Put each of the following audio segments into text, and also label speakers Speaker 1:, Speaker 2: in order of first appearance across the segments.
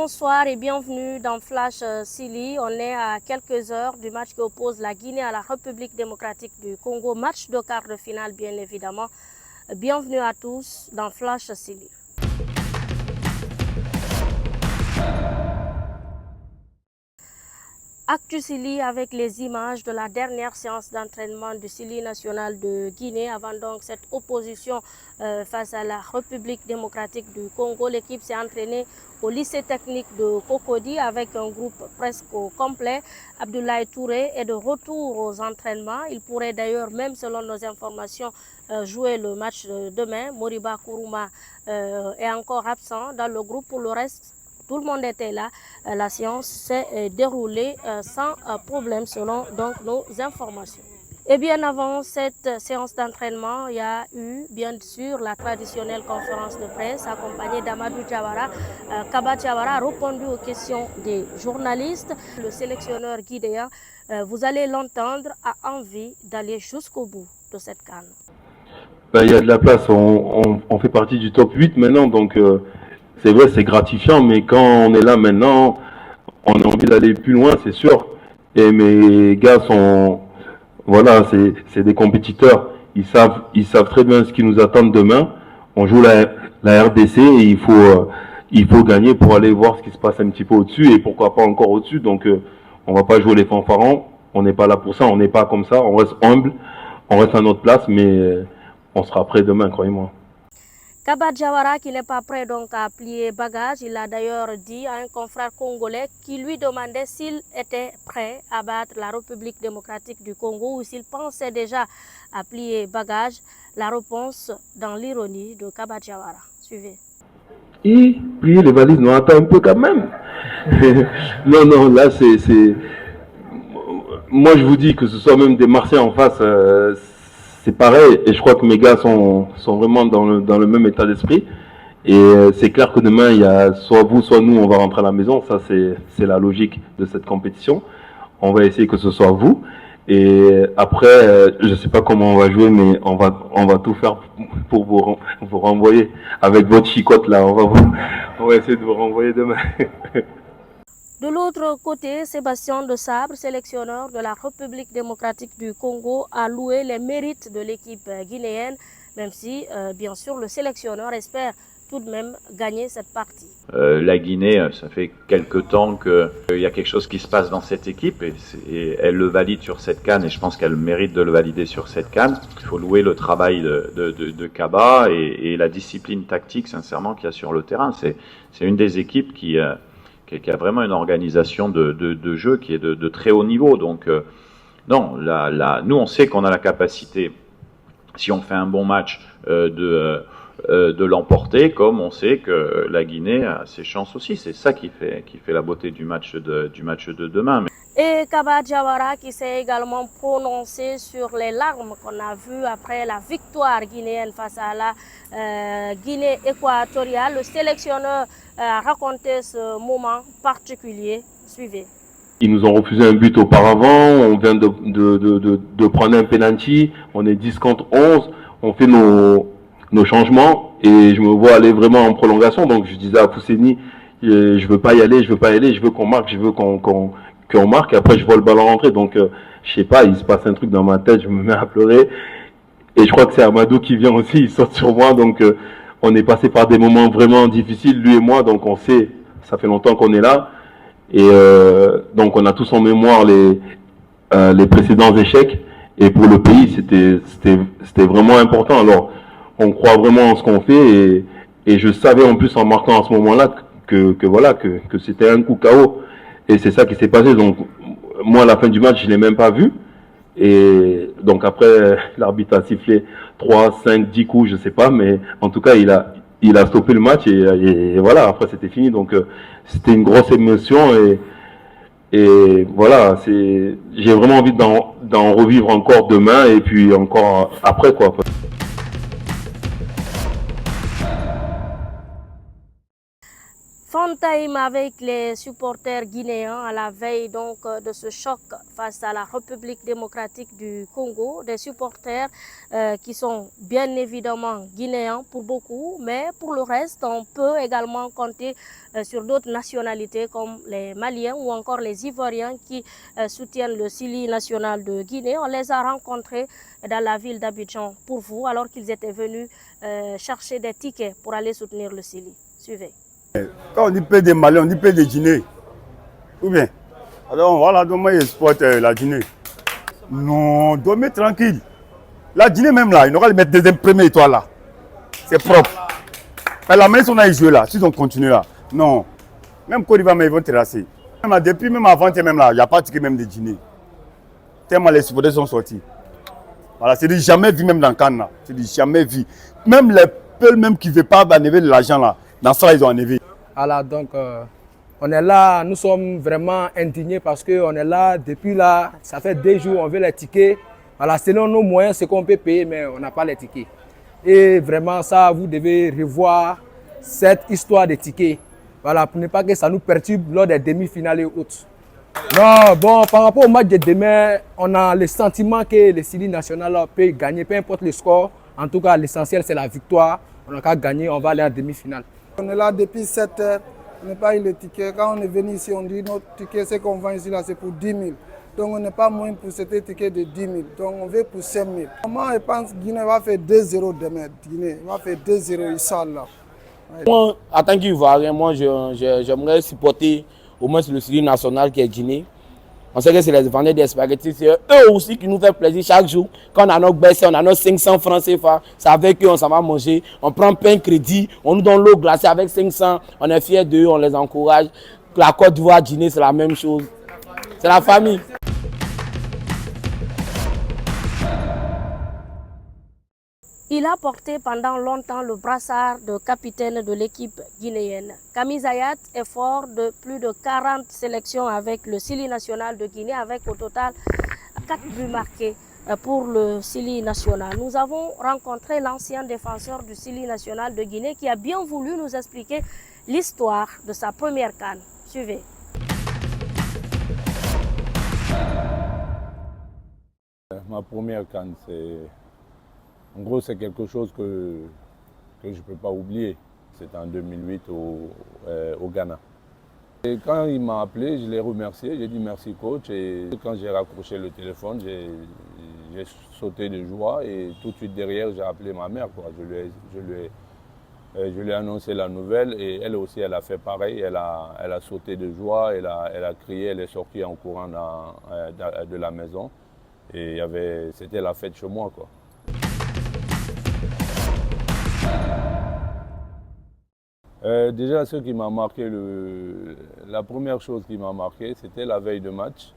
Speaker 1: bonsoir et bienvenue dans Flash Silly. On est à quelques heures du match qui oppose la Guinée à la République démocratique du Congo. Match de quart de finale, bien évidemment. Bienvenue à tous dans Flash Silly. Actu Silly avec les images de la dernière séance d'entraînement du Silly national de Guinée. Avant donc cette opposition face à la République démocratique du Congo, l'équipe s'est entraînée au lycée technique de Cocody avec un groupe presque au complet. Abdoulaye Touré est de retour aux entraînements. Il pourrait d'ailleurs même, selon nos informations, jouer le match de demain. Moriba Kourouma est encore absent dans le groupe. Pour le reste, tout le monde était là. La séance s'est déroulée sans problème selon donc nos informations. Et bien avant cette séance d'entraînement, il y a eu bien sûr la traditionnelle conférence de presse accompagnée d'Amadou Diawara. Kaba Diawara a répondu aux questions des journalistes. Le sélectionneur guinéen, vous allez l'entendre, a envie d'aller jusqu'au bout de cette CAN.
Speaker 2: Ben, il y a de la place, on fait partie du top 8 maintenant, donc c'est vrai, c'est gratifiant, mais quand on est là maintenant, on a envie d'aller plus loin, c'est sûr. Et mes gars sont, voilà, c'est des compétiteurs. Ils savent très bien ce qui nous attend demain. On joue la RDC et il faut gagner pour aller voir ce qui se passe un petit peu au-dessus et pourquoi pas encore au-dessus. Donc, on va pas jouer les fanfarons. On n'est pas là pour ça. On n'est pas comme ça. On reste humble. On reste à notre place, mais on sera prêt demain, croyez-moi.
Speaker 1: Kaba Diawara, qui n'est pas prêt donc à plier bagage, il a d'ailleurs dit à un confrère congolais qui lui demandait s'il était prêt à battre la République démocratique du Congo ou s'il pensait déjà à plier bagage. La réponse dans l'ironie de Kaba Diawara. Suivez.
Speaker 2: Et plier les valises, non, attends un peu quand même. Non, là c'est... Moi je vous dis que ce soit même des Marseillais en face... c'est pareil, et je crois que mes gars sont vraiment dans le même état d'esprit. Et c'est clair que demain, il y a soit vous, soit nous, on va rentrer à la maison. Ça, c'est la logique de cette compétition. On va essayer que ce soit vous. Et après, je sais pas comment on va jouer, mais on va tout faire pour vous renvoyer avec votre chicotte là. On va essayer de vous renvoyer demain.
Speaker 1: De l'autre côté, Sébastien de Sabre, sélectionneur de la République démocratique du Congo, a loué les mérites de l'équipe guinéenne, même si, bien sûr, le sélectionneur espère tout de même gagner cette partie.
Speaker 3: La Guinée, ça fait quelque temps qu'il y a quelque chose qui se passe dans cette équipe et elle le valide sur cette CAN et je pense qu'elle mérite de le valider sur cette CAN. Il faut louer le travail de Kaba et la discipline tactique, sincèrement, qu'il y a sur le terrain. C'est une des équipes qui a vraiment une organisation de jeu qui est de très haut niveau. Donc, non, nous, on sait qu'on a la capacité, si on fait un bon match, de l'emporter, comme on sait que la Guinée a ses chances aussi. C'est ça qui fait la beauté du match de demain.
Speaker 1: Et Kaba Diawara qui s'est également prononcé sur les larmes qu'on a vues après la victoire guinéenne face à la Guinée équatoriale. Le sélectionneur a raconté ce moment particulier. Suivez.
Speaker 2: Ils nous ont refusé un but auparavant, on vient de prendre un penalty, on est 10 contre 11, on fait nos changements et je me vois aller vraiment en prolongation. Donc je disais à Fousseni, je veux pas y aller, je veux qu'on marque, je veux qu'on marque. Et après je vois le ballon rentrer, donc je sais pas, il se passe un truc dans ma tête, je me mets à pleurer. Et je crois que c'est Amadou qui vient aussi, il saute sur moi. Donc on est passé par des moments vraiment difficiles, lui et moi. Donc on sait, ça fait longtemps qu'on est là. Et donc on a tous en mémoire les précédents échecs. Et pour le pays, c'était vraiment important. Alors on croit vraiment en ce qu'on fait. Et je savais en plus en marquant à ce moment-là que c'était un coup KO. Et c'est ça qui s'est passé. Donc moi à la fin du match, je l'ai même pas vu. Et donc après, l'arbitre a sifflé 3, 5, 10 coups, je sais pas, mais en tout cas, il a stoppé le match et voilà, après c'était fini. Donc c'était une grosse émotion et voilà, j'ai vraiment envie d'en revivre encore demain et puis encore après quoi.
Speaker 1: Fun time avec les supporters guinéens à la veille donc de ce choc face à la République démocratique du Congo. Des supporters qui sont bien évidemment guinéens pour beaucoup, mais pour le reste, on peut également compter sur d'autres nationalités comme les Maliens ou encore les Ivoiriens qui soutiennent le Sili national de Guinée. On les a rencontrés dans la ville d'Abidjan pour vous alors qu'ils étaient venus chercher des tickets pour aller soutenir le Sili. Suivez.
Speaker 4: Quand on dit paix des Maliens, on dit paix des Guinées. Ou bien? Alors voilà, donc moi j'exporte la Guinée. Non, dormez tranquille. La Guinée même là, ils n'aura pas mettre deuxième première étoile là. C'est propre. Mais la main, on a joué là, si on continue là. Non. Même Côte d'Ivoire, ils vont terrasser. Même depuis, même avant, même là, il n'y a pas de ticket même de Guinée. Tellement les supporters sont sortis. Voilà, c'est jamais vu même dans Cannes là. C'est jamais vu. Même les peuples même qui ne veulent pas enlever de l'argent là, dans ça ils ont enlevé.
Speaker 5: Voilà, donc on est là, nous sommes vraiment indignés parce qu'on est là depuis là, ça fait 2 jours, on veut les tickets. Voilà, selon nos moyens, c'est qu'on peut payer, mais on n'a pas les tickets. Et vraiment ça, vous devez revoir cette histoire des tickets. Voilà, pour ne pas que ça nous perturbe lors des demi-finales et autres. Non, bon, par rapport au match de demain, on a le sentiment que le Sili national peut gagner, peu importe le score. En tout cas, l'essentiel, c'est la victoire. On n'a qu'à gagner, on va aller en demi-finale.
Speaker 6: On est là depuis 7 heures, on n'a pas eu le ticket. Quand on est venu ici, on dit notre ticket, c'est qu'on vend ici, là, c'est pour 10 000. Donc on n'est pas moins pour ce ticket de 10 000. Donc on veut pour 5 000. Moi, je pense que Guinée va faire 2-0 demain. Guinée va faire 2-0, Inch'Allah.
Speaker 7: Moi, en tant qu'Ivoirien, moi, j'aimerais supporter au moins le Sili national qui est Guinée. On sait que c'est les vendeurs des spaghettis, c'est eux aussi qui nous font plaisir chaque jour. Quand on a notre baisse, on a nos 500 francs CFA, c'est avec eux on s'en va manger. On prend pain crédit, on nous donne l'eau glacée avec 500, on est fiers d'eux, on les encourage. La Côte d'Ivoire, Guinée, c'est la même chose. C'est la famille.
Speaker 1: Il a porté pendant longtemps le brassard de capitaine de l'équipe guinéenne. Camille Zayat est fort de plus de 40 sélections avec le Sili national de Guinée, avec au total 4 buts marqués pour le Sili national. Nous avons rencontré l'ancien défenseur du Sili national de Guinée qui a bien voulu nous expliquer l'histoire de sa première CAN. Suivez.
Speaker 8: Ma première CAN, en gros, c'est quelque chose que je ne peux pas oublier. C'était en 2008 au Ghana. Et quand il m'a appelé, je l'ai remercié, j'ai dit merci coach. Et quand j'ai raccroché le téléphone, j'ai sauté de joie et tout de suite derrière, j'ai appelé ma mère. Je lui ai annoncé la nouvelle et elle aussi, elle a fait pareil. Elle a sauté de joie, elle a crié, elle est sortie en courant de la maison. Et c'était la fête chez moi, quoi. Déjà, ce qui m'a marqué, la première chose qui m'a marqué, c'était la veille de match.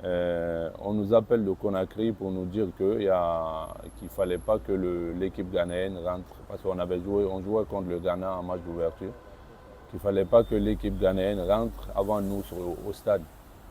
Speaker 8: On nous appelle de Conakry pour nous dire qu'il ne fallait pas que l'équipe ghanéenne rentre, parce qu'on jouait contre le Ghana en match d'ouverture, qu'il ne fallait pas que l'équipe ghanéenne rentre avant nous au stade.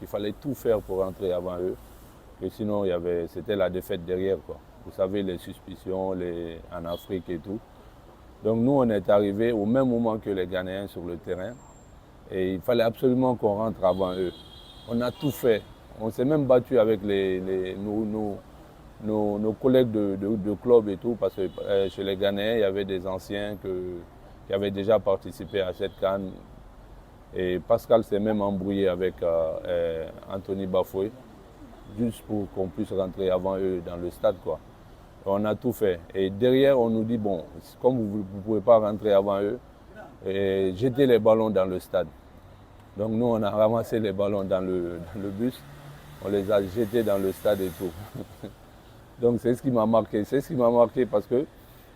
Speaker 8: Il fallait tout faire pour rentrer avant eux, et sinon c'était la défaite derrière, quoi. Vous savez, les suspicions en Afrique et tout. Donc nous, on est arrivés au même moment que les Ghanéens sur le terrain et il fallait absolument qu'on rentre avant eux. On a tout fait. On s'est même battu avec nos collègues de club et tout parce que chez les Ghanéens, il y avait des anciens qui avaient déjà participé à cette CAN. Et Pascal s'est même embrouillé avec Anthony Bafoué juste pour qu'on puisse rentrer avant eux dans le stade, quoi. On a tout fait. Et derrière, on nous dit, bon, comme vous ne pouvez pas rentrer avant eux, jetez les ballons dans le stade. Donc nous, on a ramassé les ballons dans le bus, on les a jetés dans le stade et tout. Donc c'est ce qui m'a marqué. C'est ce qui m'a marqué parce que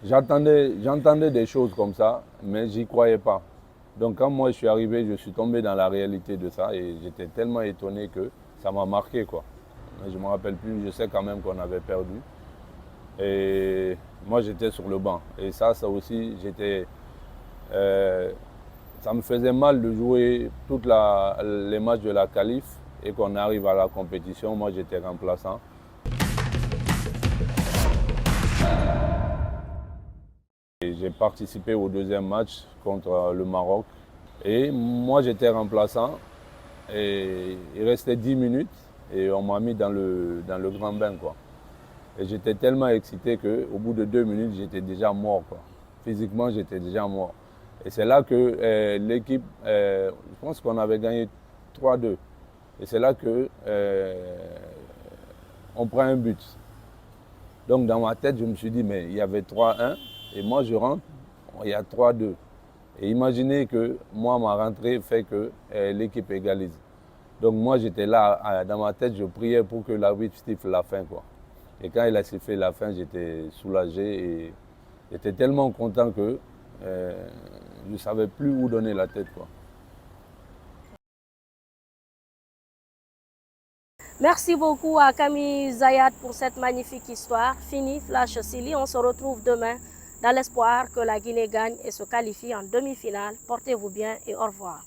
Speaker 8: j'entendais des choses comme ça, mais j'y croyais pas. Donc quand moi je suis arrivé, je suis tombé dans la réalité de ça et j'étais tellement étonné que ça m'a marqué, quoi. Je ne me rappelle plus, je sais quand même qu'on avait perdu. Et moi, j'étais sur le banc. Et ça aussi, ça me faisait mal de jouer tous les matchs de la qualif et qu'on arrive à la compétition. Moi, j'étais remplaçant. J'ai participé au deuxième match contre le Maroc. Et moi, j'étais remplaçant. Et il restait 10 minutes et on m'a mis dans le grand bain, quoi. Et j'étais tellement excité qu'au bout de 2 minutes, j'étais déjà mort, quoi. Physiquement, j'étais déjà mort. Et c'est là que l'équipe, je pense qu'on avait gagné 3-2. Et c'est là que on prend un but. Donc dans ma tête, je me suis dit, mais il y avait 3-1 et moi je rentre, il y a 3-2. Et imaginez que moi, ma rentrée fait que l'équipe égalise. Donc moi, j'étais là, dans ma tête, je priais pour que l'arbitre siffle la fin, quoi. Et quand il a sifflé la fin, j'étais soulagé et j'étais tellement content que je ne savais plus où donner la tête, quoi.
Speaker 1: Merci beaucoup à Camille Zayat pour cette magnifique histoire. Fini Flash Silly, on se retrouve demain dans l'espoir que la Guinée gagne et se qualifie en demi-finale. Portez-vous bien et au revoir.